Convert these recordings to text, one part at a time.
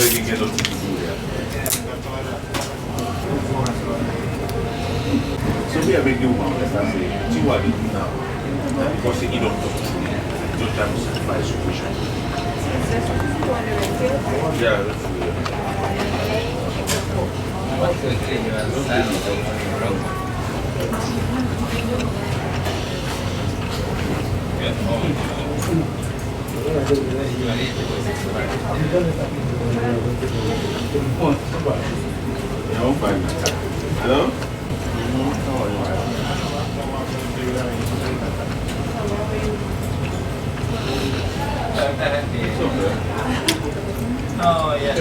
can get those people to do that. So we are making one, let's say, see what they do now. Because they don't talk to me. Don't have to sacrifice situation. Yeah, that's true. What's the thing you understand? Hello? Oh, yeah.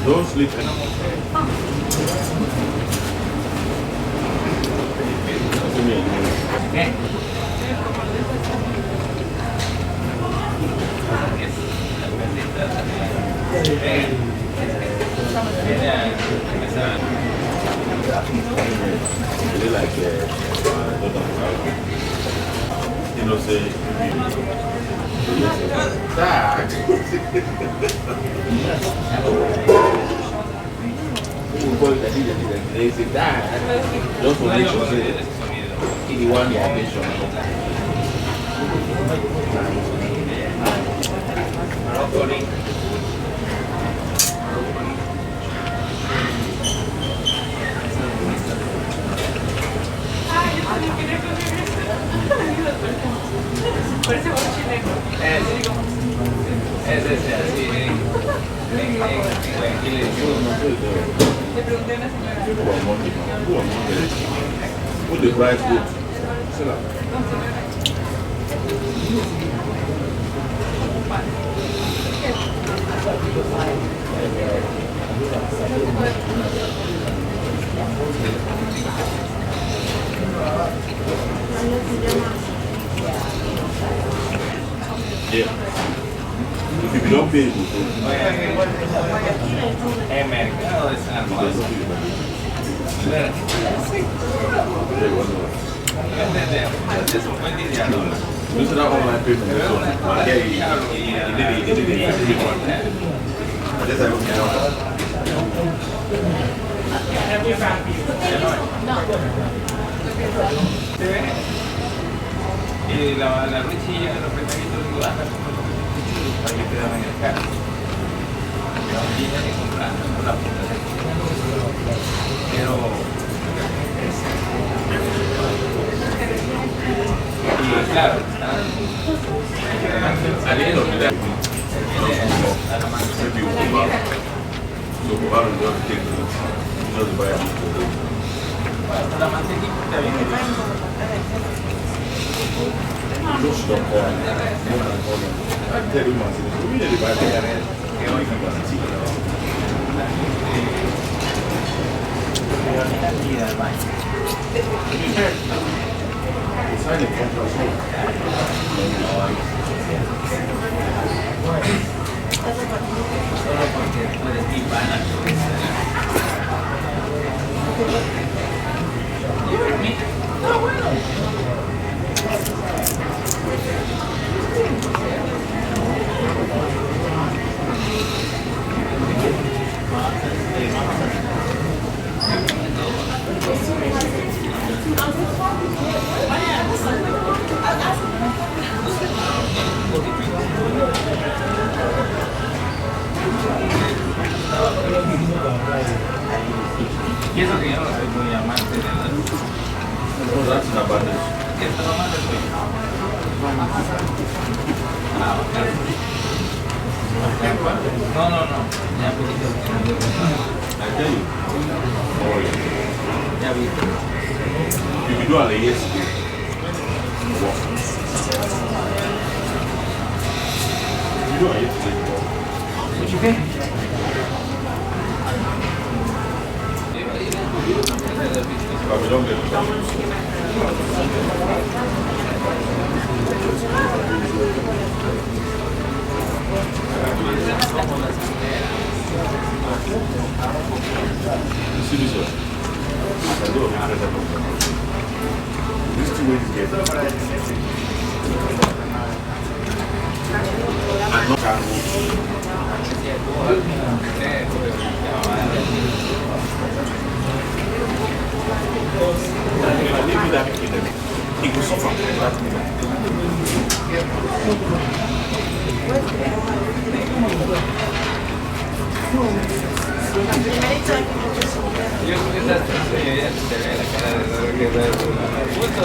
Don't sleep. They like you know, say Dad. They say Dad. Just for make sure say he want the attention. Put the price good. Yeah. If you don't pay, you this is not online payment. So, yeah, he did it. Just have y la Richie ya de repente ahí todo digo, anda como para que te dan en el carro. Y tiene que comprar una puta. Pero y claro, saliendo de la mantequilla viene just stop on. I tell you, man, we need to buy the sign a contract. solo porque puedes ir para no, bueno. Y eso que yo no soy muy amante de la luz. No, that's not bad news. ¿Qué es lo más de hoy? No. Ya poquito. I tell you. Oh, yeah. Ya vi. If you do it yesterday, walk. If you do it yesterday, walk. What you think? But we don't get it. see this one? I do these two ways get I'm not he will suffer. Yo creo que esa señoría se ve la cara de dolor que da justo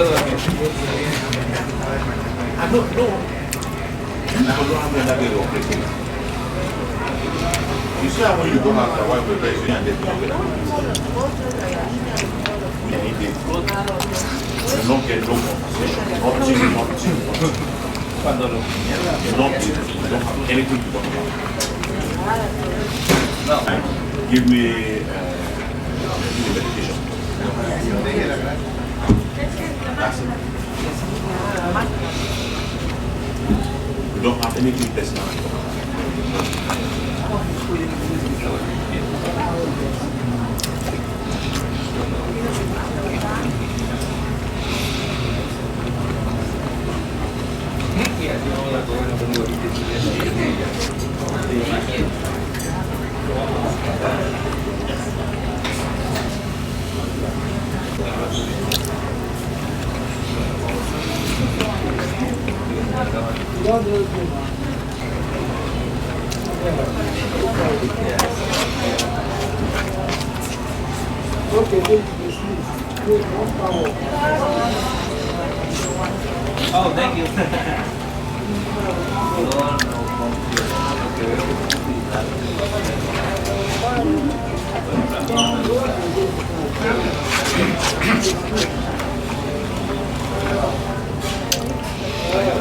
You see how when you go after a wife with a you and they don't get no conversation, nothing. cuando lo Nothing. You don't have anything to talk about. no. Give me medication. That's it. We don't have anything personal. Y así vamos a comer un huevito Oh, thank you.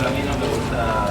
A mí no me gusta.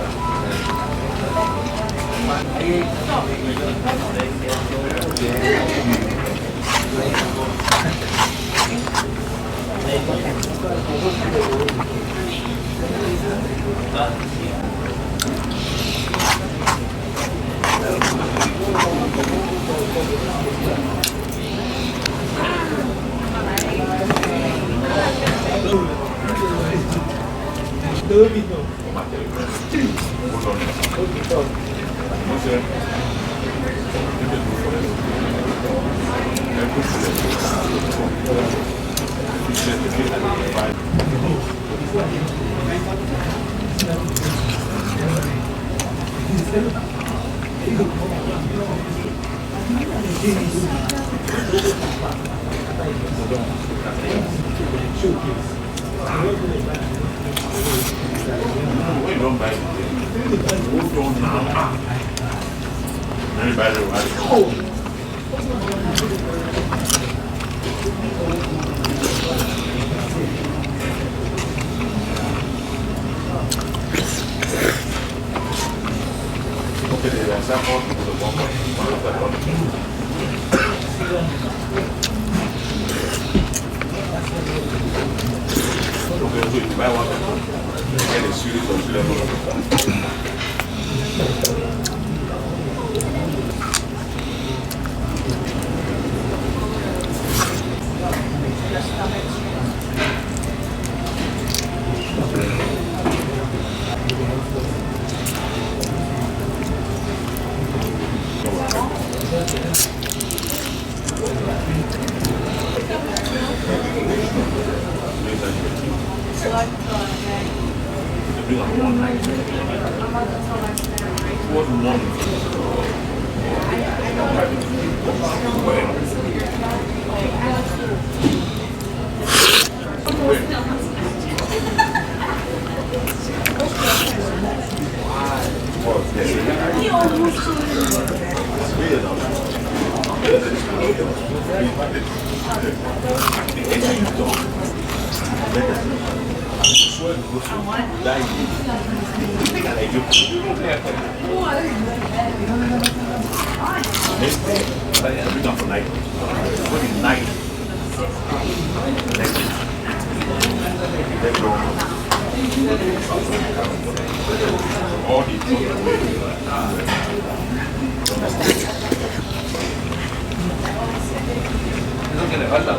We don't buy it. We don't now. Everybody will okay, the example to the one of the okay, so you buy one, get a series of level. que le falta.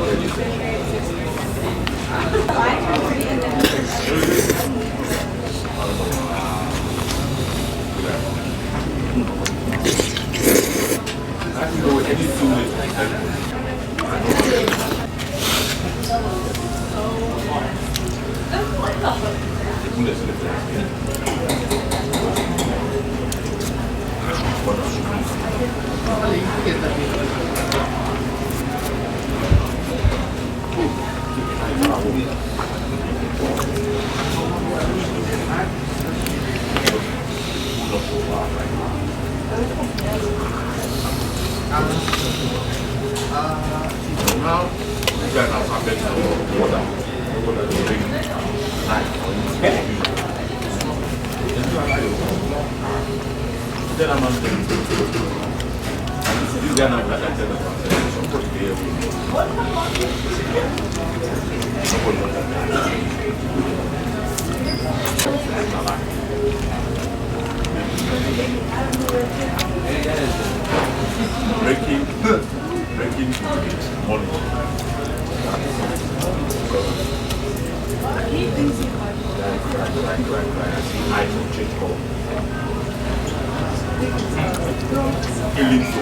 Now, you guys are talking about water. Water is big. Nice. Then I'm on the you guys are like I said, I'm supposed to be able breaking money. I see eyes on change color. Killing so.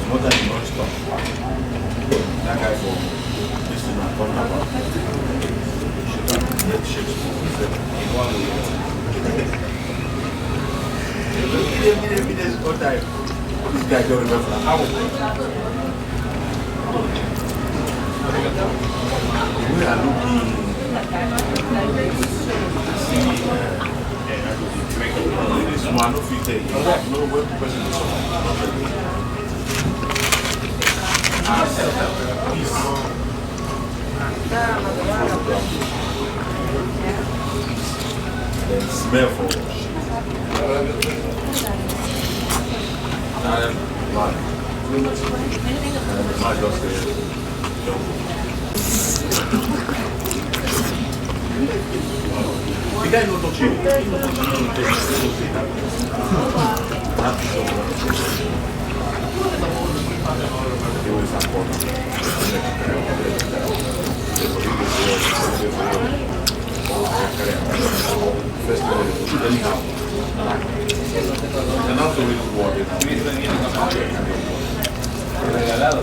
More than non-stop. That guy go, this is not fun about that shit's this guy don't remember how we are looking see this one of it no web person then smell for shit. My just the guy no touch you. Regalado,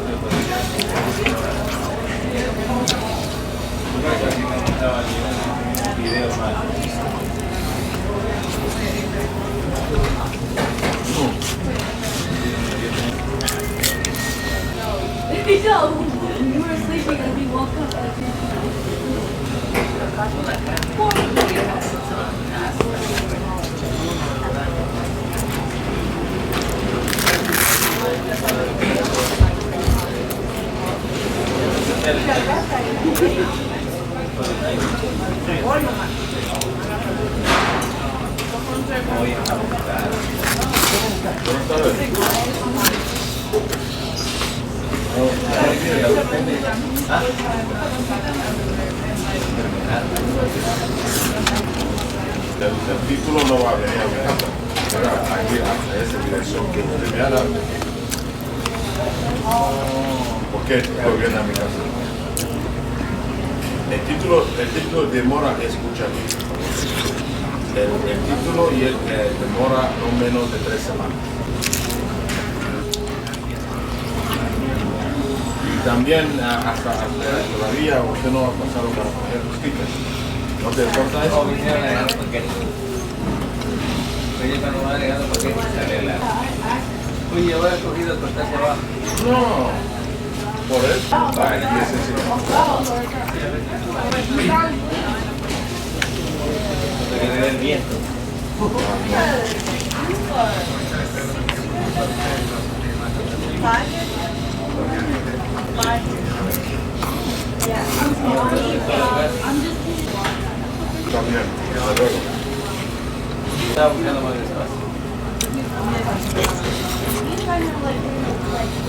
video más. No, you were sleeping and we woke up. El título no va a venir a mi casa. Aquí a esa dirección que me da. ¿Por qué no viene a mi casa? El título demora escuchar. El título y el demora no menos de 3 semanas. Y también hasta todavía usted no ha pasado para poner los stickers. ¿No te importa eso? No, vinieron agregando paquetes. Oye, cuando va agregando paquetes, se arregla. Oye, ahora he cogido cortarse abajo. No, por eso. Vale, y ese sí. Hasta que le dé el viento. También, hasta luego. Estaba buscando más despacio. He's kind of like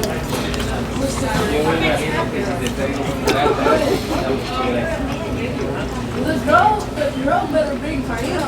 Yo me imagino que si te traigo un gato, The girl better bring Karina.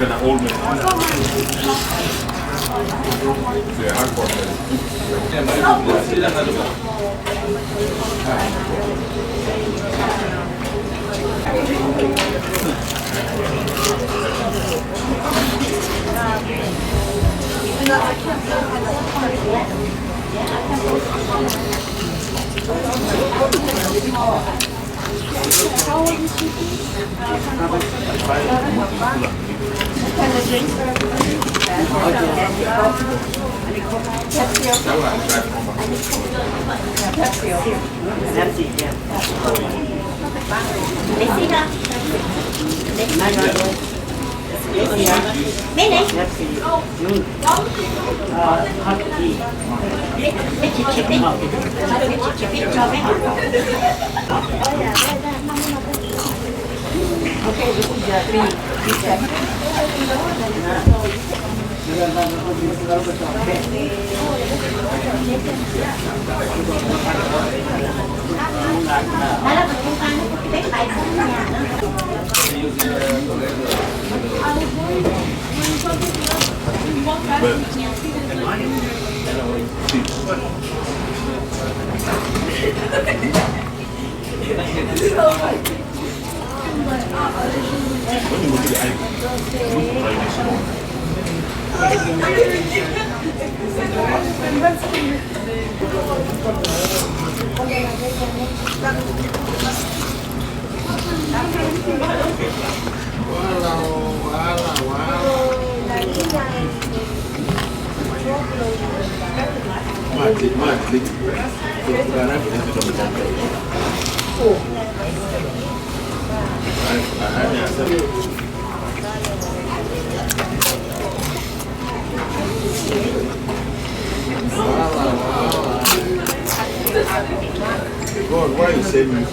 Gonna hold me. Yeah, hardcore. God, why are you saying me?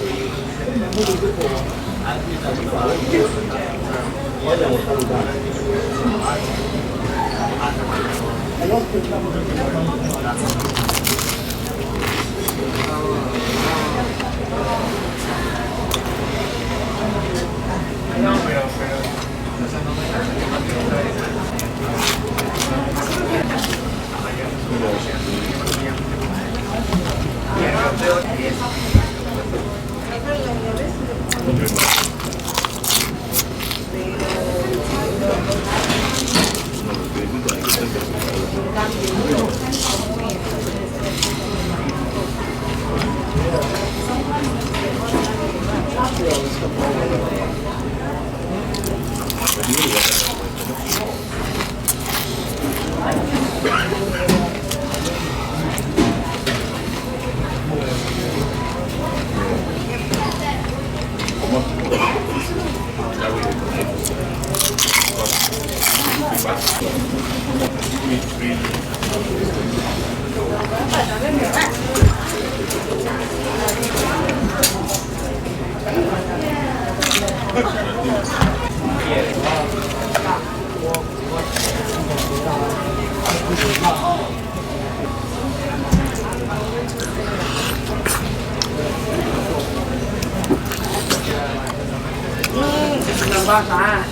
làm ba xả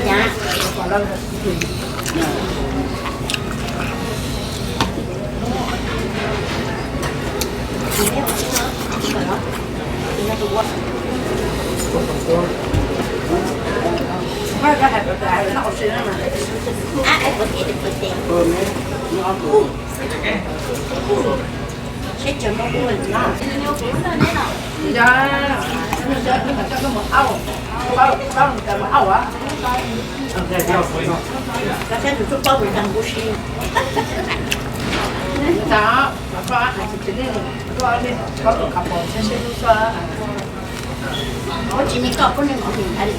dạ còn đâu Mấy cái hạt lại nó xinh lắm mà. Em có thể được bật đèn. Nó Sẽ chờ một buổi nó. Nhiều cũng là thế nào. dạ, nó cho cái một áo, bao cái một áo á. Các bạn được bao nhiêu đồng bút xì. Đó, có anh chỉ nên có nên có một cặp bộ sẽ xóa. Có chỉ nên có nên mọi người thấy.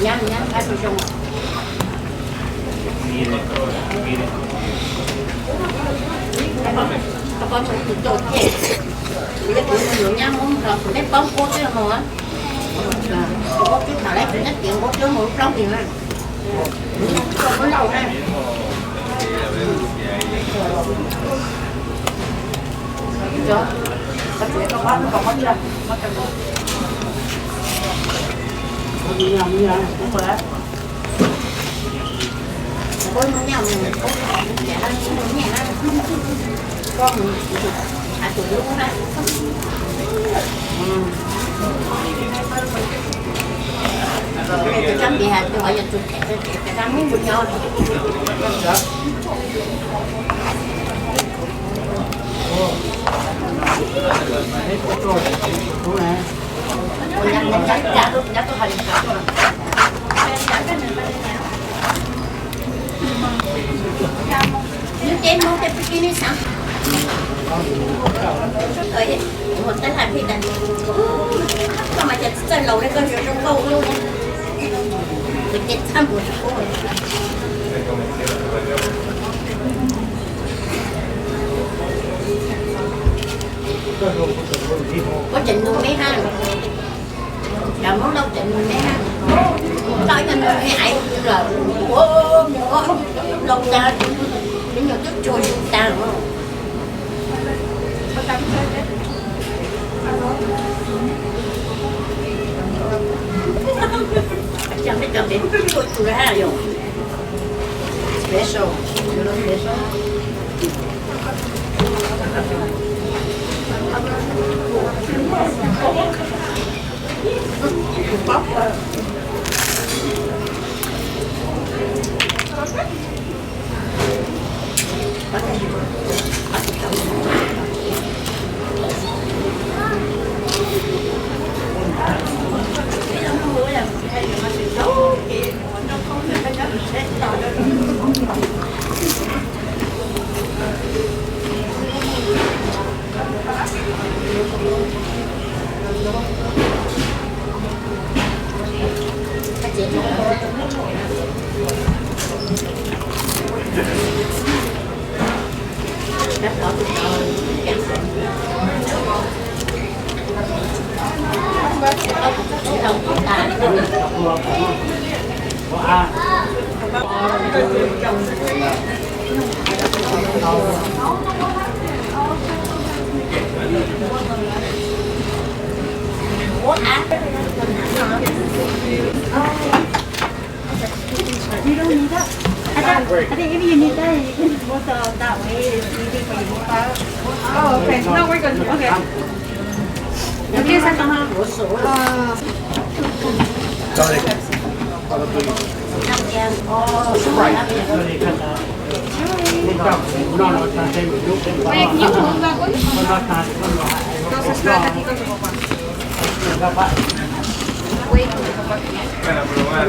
Nhang cái gì xong. Các con cũng tốt thế. Bây giờ cũng nhang không rồi, cái bông cô chứ mà. Có chút nào đấy cũng nhất tiền có chứ một trong tiền này. Không có đâu đây. Đó. Các chị có bán nó còn chưa? Mất cái gì? Như này, đúng rồi đấy. Có nhau mình có dạ ăn cũng nhà con mình tụi luôn đó cái trăm bị hạt tôi hỏi là tụi cái trăm muốn một nhau ôi nhăn nhăn trả tôi hình cả rồi nếu chém muốn cái bikini sao rồi một tên làm gì đây sao mà chặt chơi lầu đây con trong câu luôn được chết tham một cô có trình luôn mấy ha đào món đâu trình luôn mấy ha nói cho nên hại là lâu ta đến nhiều chút trôi ta đúng không chẳng biết cầm đến tôi tôi ha rồi special special bóc Rất có được rồi. Không có tài. What happened? You don't need that. I think if you need that, you can put that way. It's easy for you. Oh, okay. No, we're good. Okay. 여기 잠깐만 못 써. 남편, Oye, ¿quién jugó con? Entonces, nada, aquí con tu papá. Para probar.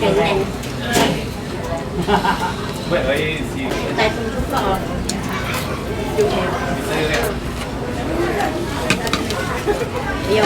cái này Bueno, ahí sí. tay không chút vào chịu theo yêu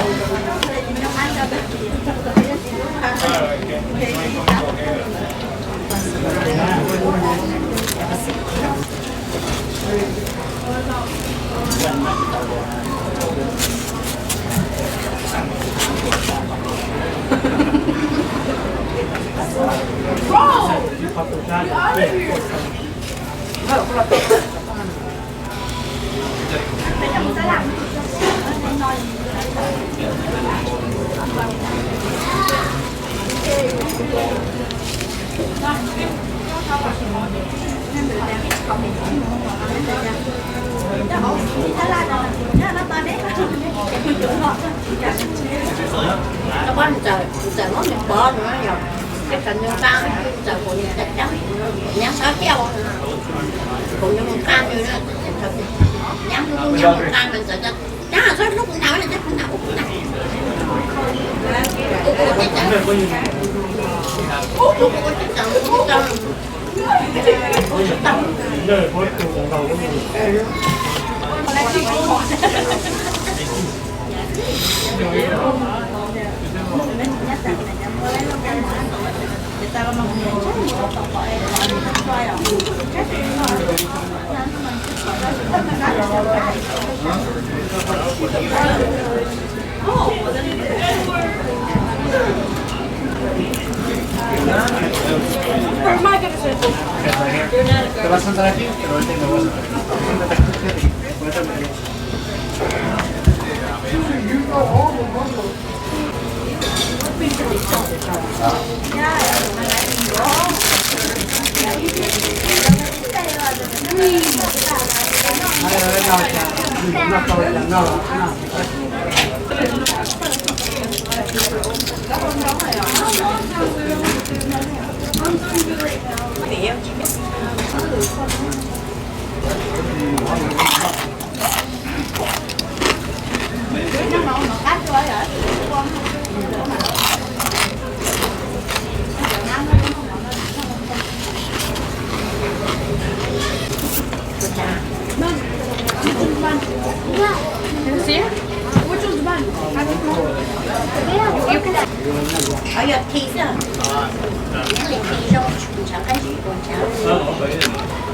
nó có trời nó mình bò nữa rồi cái phần nhân cao trời của mình chắc chắn nhắm sáu treo của nhân cao như đó nhắm luôn nhắm cao mình sợ chắc là số lúc nào là chắc cũng nào cũng nào Te vas a sentar aquí, pero él te lo vas a sentar aquí. ¿Sí? Which one's mine? You can. ở giờ thi sao? Thì thi xong chẳng cái gì còn chả.